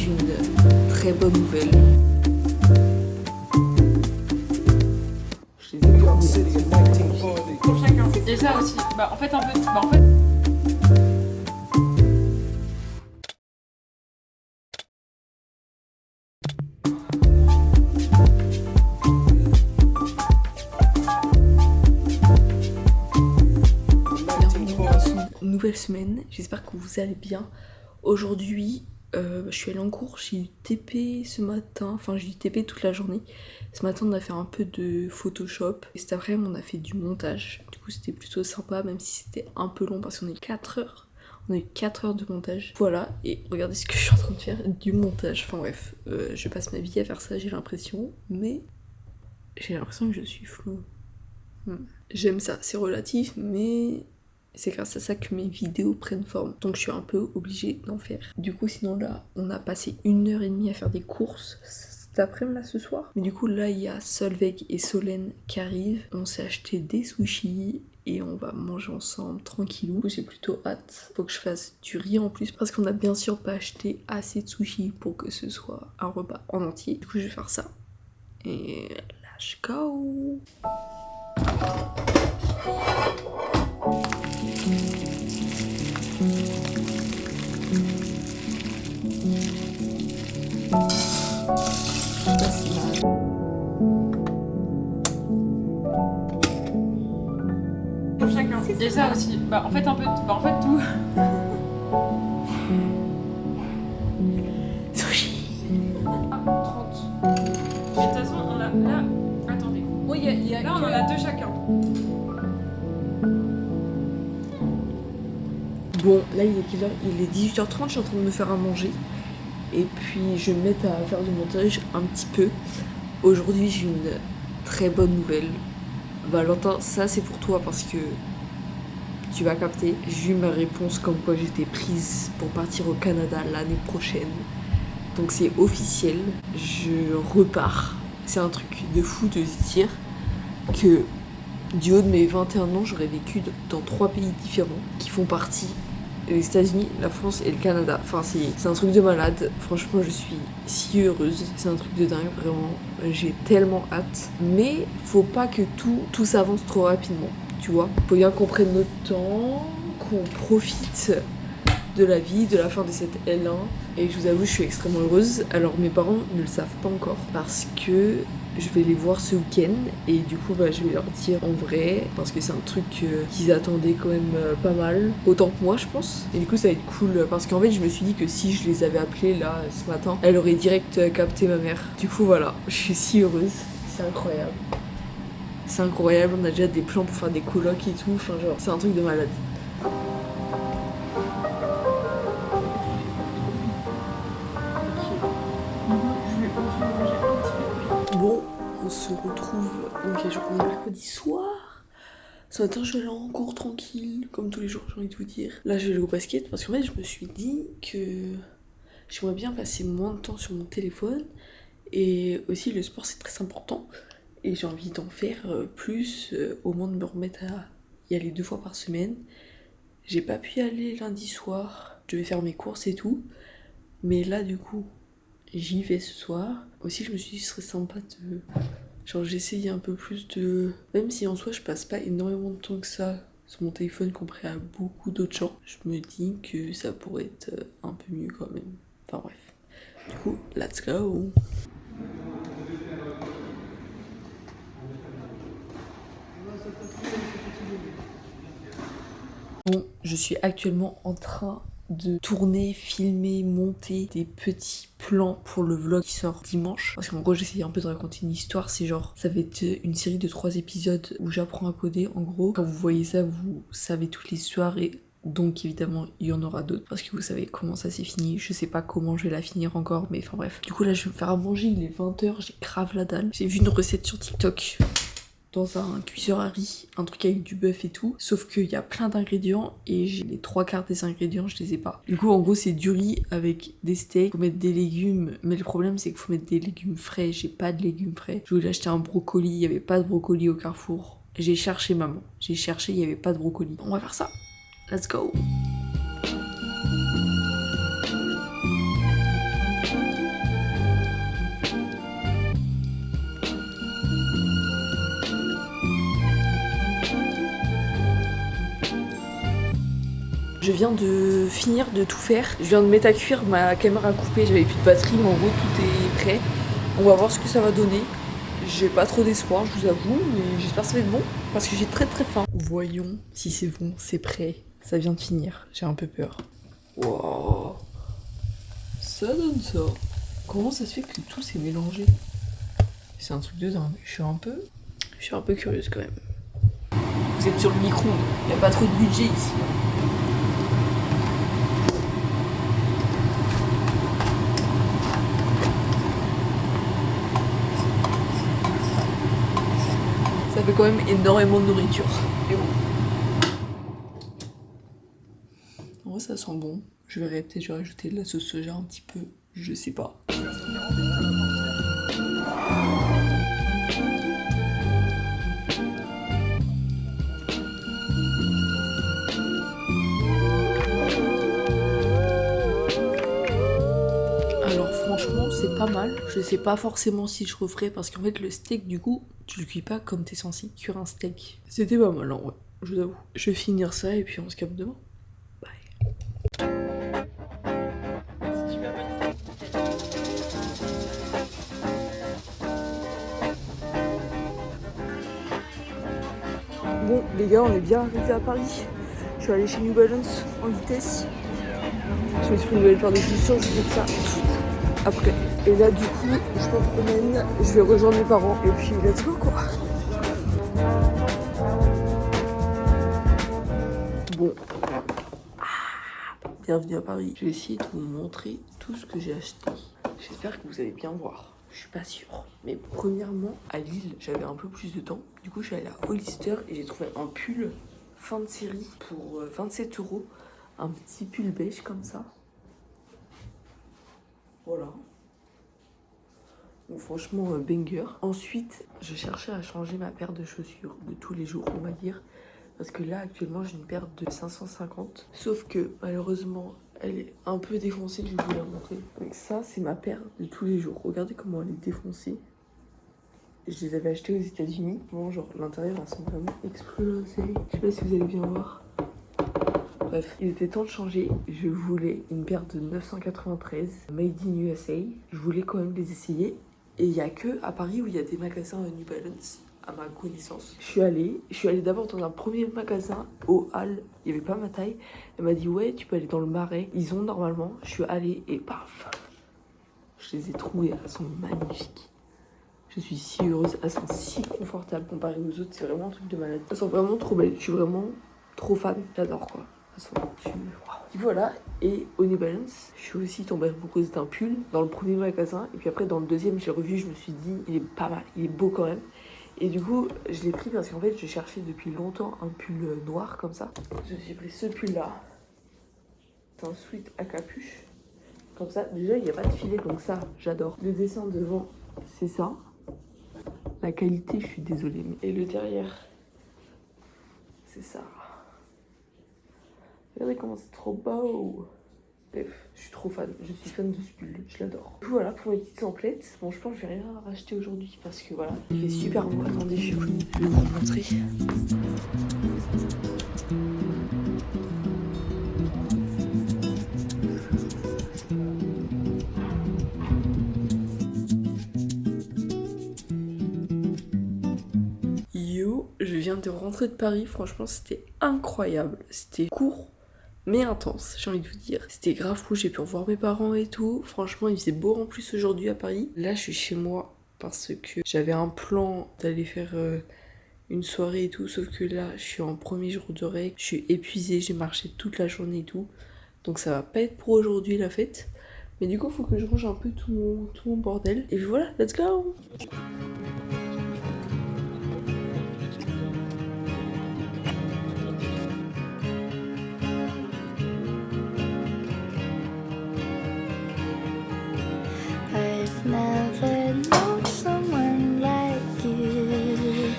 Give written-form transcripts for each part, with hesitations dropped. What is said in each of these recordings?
j'ai une très bonne nouvelle. Je les ai tournés. Pour chacun. Et ça aussi. En fait, un peu. En fait. Bienvenue dans une nouvelle semaine. J'espère que vous allez bien. Aujourd'hui, je suis allée en cours. J'ai eu TP ce matin. Enfin, j'ai eu TP toute la journée. Ce matin, on a fait un peu de Photoshop. Et cet après-midi, on a fait du montage. Du coup, c'était plutôt sympa, même si c'était un peu long parce qu'on a eu 4 heures. On a eu 4 heures de montage. Voilà, et regardez ce que je suis en train de faire, du montage. Enfin bref, je passe ma vie à faire ça, j'ai l'impression. Mais j'ai l'impression que je suis floue. J'aime ça, c'est relatif, mais c'est grâce à ça que mes vidéos prennent forme. Donc je suis un peu obligée d'en faire. Du coup, sinon là, on a passé 1h30 à faire des courses cet après-midi là ce soir. Mais du coup, là, il y a Solveig et Solène qui arrivent. On s'est acheté des sushis et on va manger ensemble tranquillou. Du coup, j'ai plutôt hâte. Faut que je fasse du riz en plus parce qu'on a bien sûr pas acheté assez de sushis pour que ce soit un repas en entier. Du coup, je vais faire ça. Et let's go! Pour chacun. Et ça aussi. En fait, un peu. En fait, tout. Sushi! 30. Mais de toute façon, on a. Là. Attendez. Oui, Là, on en a 2 chacun. Bon, là il est quelle heure? Il est 18h30, je suis en train de me faire à manger. Et puis je vais me mettre à faire du montage un petit peu. Aujourd'hui j'ai une très bonne nouvelle. Valentin, ça c'est pour toi parce que tu vas capter. J'ai eu ma réponse comme quoi j'étais prise pour partir au Canada l'année prochaine. Donc c'est officiel, je repars. C'est un truc de fou de se dire que du haut de mes 21 ans, j'aurais vécu dans 3 pays différents qui font partie les États-Unis, la France et le Canada. Enfin, c'est un truc de malade. Franchement, je suis si heureuse. C'est un truc de dingue, vraiment. J'ai tellement hâte. Mais faut pas que tout s'avance trop rapidement, tu vois. Faut bien qu'on prenne notre temps, qu'on profite de la vie, de la fin de cette L1. Et je vous avoue, je suis extrêmement heureuse. Alors, mes parents ne le savent pas encore parce que je vais les voir ce week-end et du coup je vais leur dire en vrai parce que c'est un truc qu'ils attendaient quand même pas mal, autant que moi je pense. Et du coup ça va être cool parce qu'en fait je me suis dit que si je les avais appelés là ce matin, elle aurait direct capté ma mère. Du coup voilà, je suis si heureuse, c'est incroyable. C'est incroyable, on a déjà des plans pour faire des colocs et tout, enfin genre c'est un truc de malade. Bon, on se retrouve donc la journée mercredi soir. Ce matin, je vais aller en cours tranquille, comme tous les jours, j'ai envie de vous dire. Là, je vais aller au basket parce qu'en fait, je me suis dit que j'aimerais bien passer moins de temps sur mon téléphone. Et aussi, le sport, c'est très important. Et j'ai envie d'en faire plus, au moins de me remettre à y aller 2 fois par semaine. J'ai pas pu y aller lundi soir. Je vais faire mes courses et tout. Mais là, du coup, j'y vais ce soir. Aussi, je me suis dit, ce serait sympa de... Genre, j'essaye un peu plus de... Même si en soi, je passe pas énormément de temps que ça sur mon téléphone comparé à beaucoup d'autres gens, je me dis que ça pourrait être un peu mieux quand même. Enfin bref. Du coup, let's go! Bon, je suis actuellement en train de tourner, filmer, monter des petits plans pour le vlog qui sort dimanche. Parce qu'en gros, j'essaye un peu de raconter une histoire. C'est genre, ça va être une série de 3 épisodes où j'apprends à coder. En gros, quand vous voyez ça, vous savez toute l'histoire et donc évidemment, il y en aura d'autres. Parce que vous savez comment ça s'est fini. Je sais pas comment je vais la finir encore, mais enfin bref. Du coup, là, je vais me faire à manger. Il est 20h, j'ai grave la dalle. J'ai vu une recette sur TikTok dans un cuiseur à riz, un truc avec du bœuf et tout, sauf qu'il y a plein d'ingrédients et j'ai les 3/4 des ingrédients, je les ai pas. Du coup en gros c'est du riz avec des steaks, faut mettre des légumes, mais le problème c'est qu'il faut mettre des légumes frais, j'ai pas de légumes frais. Je voulais acheter un brocoli, il y avait pas de brocoli au Carrefour. J'ai cherché maman, j'ai cherché, il y avait pas de brocoli. On va faire ça, let's go! Je viens de finir de tout faire. Je viens de mettre à cuire, ma caméra a coupé, j'avais plus de batterie, mais en gros tout est prêt. On va voir ce que ça va donner. J'ai pas trop d'espoir, je vous avoue, mais j'espère que ça va être bon parce que j'ai très faim. Voyons si c'est bon, c'est prêt. Ça vient de finir, j'ai un peu peur. Wow. Ça donne ça. Comment ça se fait que tout s'est mélangé? C'est un truc de dingue. Je suis un peu curieuse quand même. Vous êtes sur le micro, il n'y a pas trop de budget ici. Ça fait quand même énormément de nourriture. Et bon. En vrai, ça sent bon. Je verrai peut-être, je vais rajouter de la sauce soja un petit peu. Je sais pas. Alors franchement, c'est pas mal. Je sais pas forcément si je referai parce qu'en fait, le steak, du coup, tu le cuis pas comme t'es censé cuire un steak. C'était pas mal en vrai, je vous avoue. Je vais finir ça et puis on se capte demain. Bon les gars, on est bien arrivé à Paris. Je suis allée chez New Balance en vitesse. Je me suis pris une nouvelle paire de chaussures, je vais mettre ça tout après. Et là du coup, je me promène, je vais rejoindre mes parents et puis let's go quoi. Bon. Bienvenue à Paris. Je vais essayer de vous montrer tout ce que j'ai acheté. J'espère que vous allez bien voir. Je suis pas sûre. Mais premièrement, à Lille, j'avais un peu plus de temps. Du coup, je suis allée à Hollister et j'ai trouvé un pull fin de série pour 27 €. Un petit pull beige comme ça. Voilà. Donc franchement, banger. Ensuite, je cherchais à changer ma paire de chaussures de tous les jours, on va dire. Parce que là, actuellement, j'ai une paire de 550. Sauf que, malheureusement, elle est un peu défoncée, je vais vous la montrer. Donc ça, c'est ma paire de tous les jours. Regardez comment elle est défoncée. Je les avais achetées aux États-Unis. Bon, genre, l'intérieur, elles sont vraiment explosées. Je sais pas si vous allez bien voir. Bref, il était temps de changer. Je voulais une paire de 993, made in USA. Je voulais quand même les essayer. Et il n'y a que à Paris où il y a des magasins New Balance, à ma connaissance. Je suis allée d'abord dans un premier magasin au Hall. Il n'y avait pas ma taille. Elle m'a dit ouais, tu peux aller dans le Marais. Ils ont normalement. Je suis allée et paf, je les ai trouvées. Elles sont magnifiques. Je suis si heureuse. Elles sont si confortables comparées aux autres. C'est vraiment un truc de malade. Elles sont vraiment trop belles. Je suis vraiment trop fan. J'adore quoi. Elles sont wow. Voilà. Et au New Balance, je suis aussi tombée amoureuse d'un pull dans le premier magasin. Et puis après, dans le deuxième, je l'ai revu. Je me suis dit, il est pas mal. Il est beau quand même. Et du coup, je l'ai pris parce qu'en fait, je cherchais depuis longtemps un pull noir comme ça. Je me suis pris ce pull-là. C'est un sweat à capuche. Comme ça, déjà, il n'y a pas de filet, donc ça, j'adore. Le dessin devant, c'est ça. La qualité, je suis désolée. Et le derrière, c'est ça. Regardez comment c'est trop beau. Bref, je suis trop fan. Je suis fan de ce pull. Je l'adore. Voilà pour mes petites emplettes. Bon, je pense que je vais rien racheter aujourd'hui parce que voilà, il fait super beau. Attendez, je vais vous montrer. Yo, je viens de rentrer de Paris. Franchement, c'était incroyable. C'était court mais intense, j'ai envie de vous dire. C'était grave cool, j'ai pu revoir mes parents et tout. Franchement, il faisait beau en plus aujourd'hui à Paris. Là, je suis chez moi parce que j'avais un plan d'aller faire une soirée et tout. Sauf que là, je suis en premier jour de règle. Je suis épuisée, j'ai marché toute la journée et tout. Donc ça va pas être pour aujourd'hui la fête. Mais du coup, il faut que je range un peu tout mon bordel. Et puis voilà, let's go! Never known someone like you,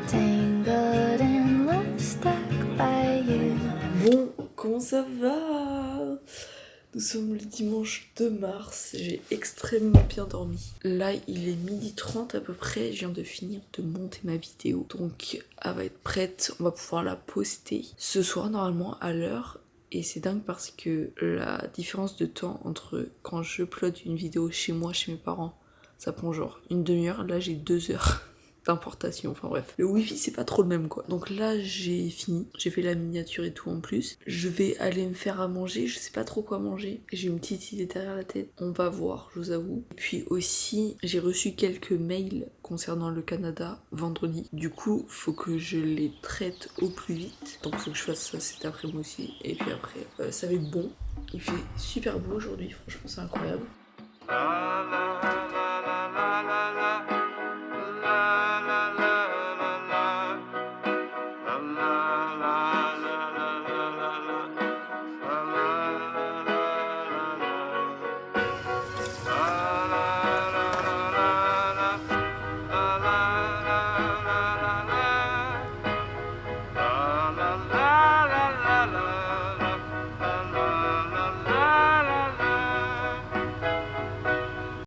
tangled in love, stuck by you. Bon, comment ça va? Nous sommes le dimanche 2 mars, j'ai extrêmement bien dormi. Là, il est 12h30 à peu près, je viens de finir de monter ma vidéo. Donc, elle va être prête, on va pouvoir la poster ce soir normalement à l'heure. Et c'est dingue parce que la différence de temps entre quand je upload une vidéo chez moi, chez mes parents, ça prend genre une demi-heure, là j'ai 2 heures d'importation, enfin bref. Le wifi c'est pas trop le même quoi. Donc là j'ai fini, j'ai fait la miniature et tout en plus. Je vais aller me faire à manger, je sais pas trop quoi manger. J'ai une petite idée derrière la tête, on va voir, je vous avoue. Et puis aussi j'ai reçu quelques mails concernant le Canada vendredi. Du coup faut que je les traite au plus vite. Donc faut que je fasse ça cet après-midi aussi. Et puis après ça va être bon. Il fait super beau aujourd'hui, franchement c'est incroyable.